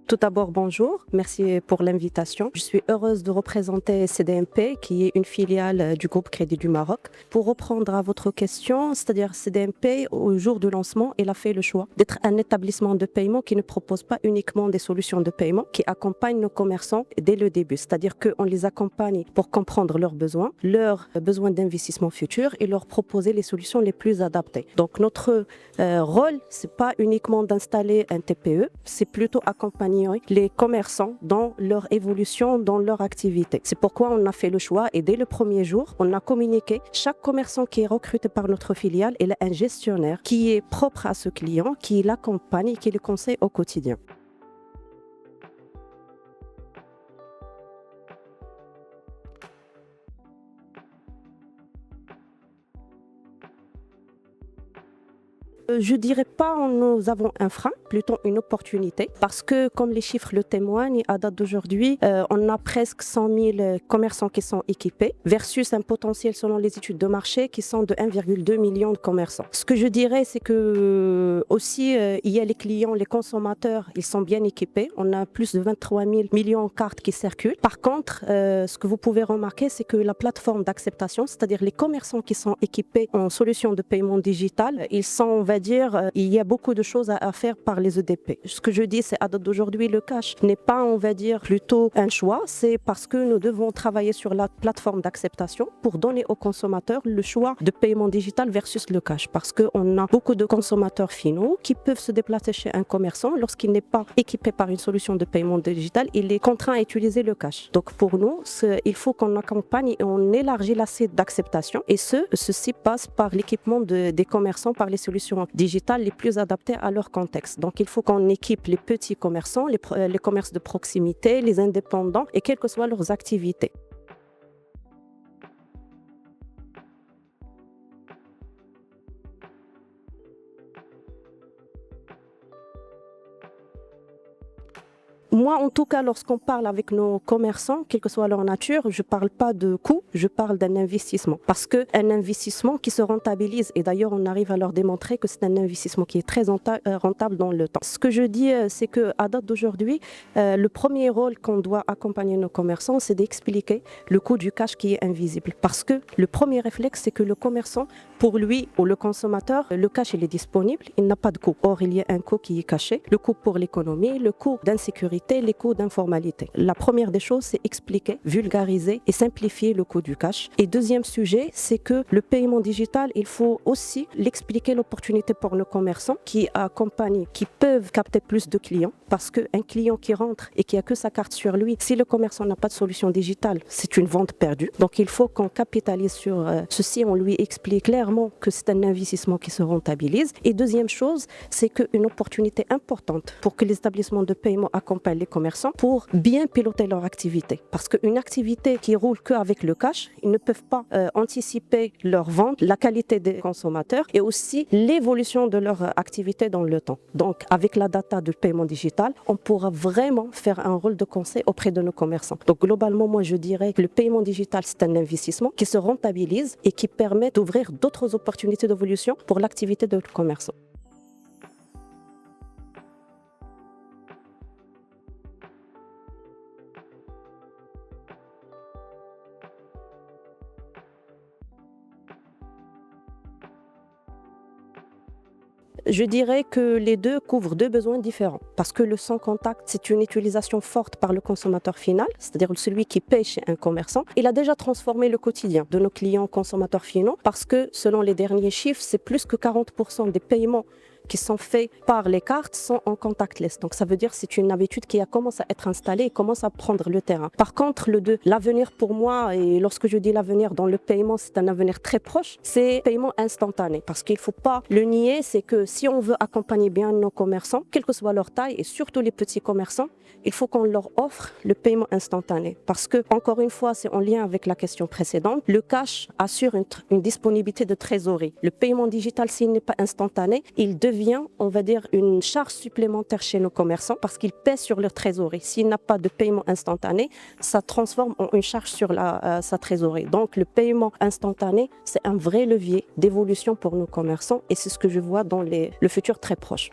Tout d'abord, bonjour. Merci pour l'invitation. Je suis heureuse de représenter CDMP, qui est une filiale du groupe Crédit du Maroc. Pour reprendre à votre question, c'est-à-dire CDMP, au jour du lancement, il a fait le choix d'être un établissement de paiement qui ne propose pas uniquement des solutions de paiement, qui accompagne nos commerçants dès le début. C'est-à-dire qu'on les accompagne pour comprendre leurs besoins d'investissement futur et leur proposer les solutions les plus adaptées. Donc notre rôle, c'est pas uniquement d'installer un TPE, c'est plutôt accompagner les commerçants dans leur évolution, dans leur activité. C'est pourquoi on a fait le choix et dès le premier jour, on a communiqué. Chaque commerçant qui est recruté par notre filiale, il a un gestionnaire qui est propre à ce client, qui l'accompagne et qui le conseille au quotidien. Je dirais pas nous avons un frein, plutôt une opportunité, parce que comme les chiffres le témoignent, à date d'aujourd'hui, on a presque 100 000 commerçants qui sont équipés, versus un potentiel selon les études de marché qui sont de 1,2 million de commerçants. Ce que je dirais, c'est que aussi il y a les clients, les consommateurs, ils sont bien équipés. On a plus de 23 000 millions de cartes qui circulent. Par contre, ce que vous pouvez remarquer, c'est que la plateforme d'acceptation, c'est-à-dire les commerçants qui sont équipés en solution de paiement digital, ils sont, on va dire, il y a beaucoup de choses à faire par les EDP. Ce que je dis, c'est à date d'aujourd'hui, le cash n'est pas, on va dire, plutôt un choix. C'est parce que nous devons travailler sur la plateforme d'acceptation pour donner aux consommateurs le choix de paiement digital versus le cash. Parce qu'on a beaucoup de consommateurs finaux qui peuvent se déplacer chez un commerçant. Lorsqu'il n'est pas équipé par une solution de paiement digital, il est contraint à utiliser le cash. Donc pour nous, il faut qu'on accompagne et on élargit l'assiette d'acceptation. Et ceci passe par l'équipement des commerçants par les solutions digitales les plus adaptées à leur contexte. Donc il faut qu'on équipe les petits commerçants, les commerces de proximité, les indépendants et quelles que soient leurs activités. Moi, en tout cas, lorsqu'on parle avec nos commerçants, quelle que soit leur nature, je ne parle pas de coût, je parle d'un investissement. Parce qu'un investissement qui se rentabilise, et d'ailleurs, on arrive à leur démontrer que c'est un investissement qui est très rentable dans le temps. Ce que je dis, c'est qu'à date d'aujourd'hui, le premier rôle qu'on doit accompagner nos commerçants, c'est d'expliquer le coût du cash qui est invisible. Parce que le premier réflexe, c'est que le commerçant, pour lui ou le consommateur, le cash, il est disponible, il n'a pas de coût. Or, il y a un coût qui est caché, le coût pour l'économie, le coût d'insécurité, les coûts d'informalité. La première des choses, c'est expliquer, vulgariser et simplifier le coût du cash. Et deuxième sujet, c'est que le paiement digital, il faut aussi l'expliquer l'opportunité pour nos commerçants qui accompagnent, qui peuvent capter plus de clients. Parce qu'un client qui rentre et qui a que sa carte sur lui, si le commerçant n'a pas de solution digitale, c'est une vente perdue. Donc il faut qu'on capitalise sur ceci, on lui explique clairement que c'est un investissement qui se rentabilise. Et deuxième chose, c'est qu'une opportunité importante pour que les établissements de paiement accompagnent les commerçants pour bien piloter leur activité. Parce qu'une activité qui roule qu'avec le cash, ils ne peuvent pas anticiper leur vente, la qualité des consommateurs et aussi l'évolution de leur activité dans le temps. Donc, avec la data de paiement digital, on pourra vraiment faire un rôle de conseil auprès de nos commerçants. Donc, globalement, moi, je dirais que le paiement digital, c'est un investissement qui se rentabilise et qui permet d'ouvrir d'autres opportunités d'évolution pour l'activité de nos commerçants. Je dirais que les deux couvrent deux besoins différents. Parce que le sans contact, c'est une utilisation forte par le consommateur final, c'est-à-dire celui qui paye chez un commerçant. Il a déjà transformé le quotidien de nos clients consommateurs finaux parce que selon les derniers chiffres, c'est plus que 40% des paiements qui sont faits par les cartes sont en contactless. Donc ça veut dire que c'est une habitude qui a commencé à être installée et commence à prendre le terrain. Par contre, l'avenir pour moi, et lorsque je dis l'avenir dans le paiement, c'est un avenir très proche, c'est paiement instantané. Parce qu'il ne faut pas le nier, c'est que si on veut accompagner bien nos commerçants, quelle que soit leur taille et surtout les petits commerçants, il faut qu'on leur offre le paiement instantané. Parce que, encore une fois, c'est en lien avec la question précédente, le cash assure une disponibilité de trésorerie. Le paiement digital, s'il n'est pas instantané, il devient, on va dire, une charge supplémentaire chez nos commerçants parce qu'il pèse sur leur trésorerie. S'il n'a pas de paiement instantané, ça transforme en une charge sur sa trésorerie. Donc, le paiement instantané, c'est un vrai levier d'évolution pour nos commerçants et c'est ce que je vois dans le futur très proche.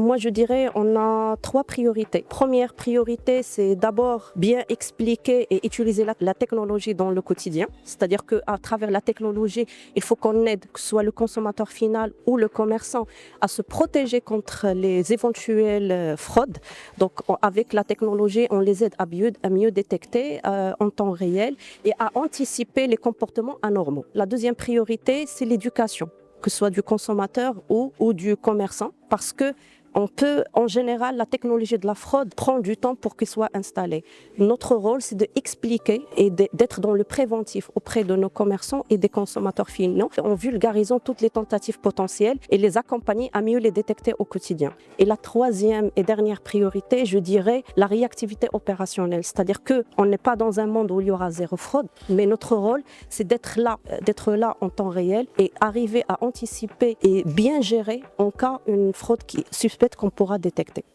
Moi, je dirais on a trois priorités. Première priorité, c'est d'abord bien expliquer et utiliser la technologie dans le quotidien. C'est-à-dire qu'à travers la technologie, il faut qu'on aide, que ce soit le consommateur final ou le commerçant, à se protéger contre les éventuelles fraudes. Donc, avec la technologie, on les aide à mieux détecter en temps réel et à anticiper les comportements anormaux. La deuxième priorité, c'est l'éducation, que ce soit du consommateur ou du commerçant, parce que en général, la technologie de la fraude prend du temps pour qu'elle soit installée. Notre rôle, c'est d'expliquer et d'être dans le préventif auprès de nos commerçants et des consommateurs finaux, en vulgarisant toutes les tentatives potentielles et les accompagner à mieux les détecter au quotidien. Et la troisième et dernière priorité, je dirais, la réactivité opérationnelle. C'est-à-dire qu'on n'est pas dans un monde où il y aura zéro fraude, mais notre rôle, c'est d'être là en temps réel et arriver à anticiper et bien gérer en cas une fraude qui suspecte qu'on pourra détecter.